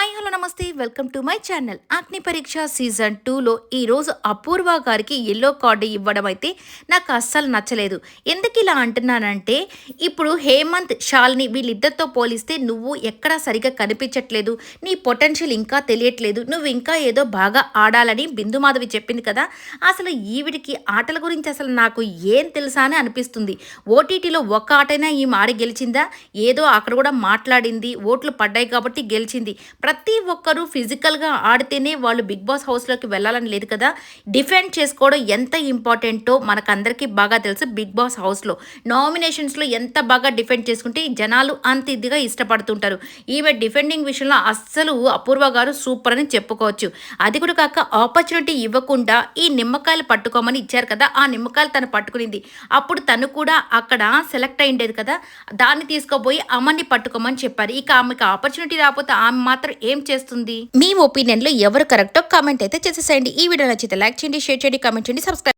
Hi hello నమస్తే welcome to my channel. అగ్ని పరీక్ష సీజన్ 2లో ఈరోజు అపూర్వ గారికి ఎల్లో కార్డు ఇవ్వడం అయితే నాకు అస్సలు నచ్చలేదు. ఎందుకు ఇలా అంటున్నానంటే, ఇప్పుడు హేమంత్ శాలిని వీళ్ళిద్దరితో పోలిస్తే నువ్వు ఎక్కడా సరిగా కనిపించట్లేదు, నీ పొటెన్షియల్ ఇంకా తెలియట్లేదు, నువ్వు ఇంకా ఏదో బాగా ఆడాలని బిందు మాధవి చెప్పింది కదా. అసలు ఈవిడికి ఆటల గురించి అసలు నాకు ఏం తెలుసా అని అనిపిస్తుంది. ఓటీటీలో ఒక్క ఆటైనా ఈమె ఆడి గెలిచిందా? ఏదో అక్కడ కూడా మాట్లాడింది, ఓట్లు పడ్డాయి కాబట్టి గెలిచింది. ప్రతి ఒక్కరూ ఫిజికల్గా ఆడితేనే వాళ్ళు బిగ్ బాస్ హౌస్లోకి వెళ్ళాలని లేదు కదా. డిఫెండ్ చేసుకోవడం ఎంత ఇంపార్టెంటో మనకందరికీ బాగా తెలుసు. బిగ్ బాస్ హౌస్లో నామినేషన్స్లో ఎంత బాగా డిఫెండ్ చేసుకుంటే జనాలు అంత ఇదిగా ఇష్టపడుతుంటారు. ఈమె డిఫెండింగ్ విషయంలో అస్సలు అపూర్వ గారు సూపర్ అని చెప్పుకోవచ్చు. అది కూడా కాక ఆపర్చునిటీ ఇవ్వకుండా ఈ నిమ్మకాయలు పట్టుకోమని ఇచ్చారు కదా, ఆ నిమ్మకాయలు తను పట్టుకునింది. అప్పుడు తను కూడా అక్కడ సెలెక్ట్ అయిండేది కదా, దాన్ని తీసుకోపోయి అమ్మని పట్టుకోమని చెప్పారు. ఇక ఆమెకు ఆపర్చునిటీ రాకపోతే ఆమె మాత్రం ఏం చేస్తుంది? మీ ఒపీనియన్లో ఎవరు కరెక్టో కామెంట్ అయితే చేసేసేయండి. ఈ వీడియో నచ్చితే లైక్ చేయండి, షేర్ చేయండి, కామెంట్ చేయండి, సబ్స్క్రైబ్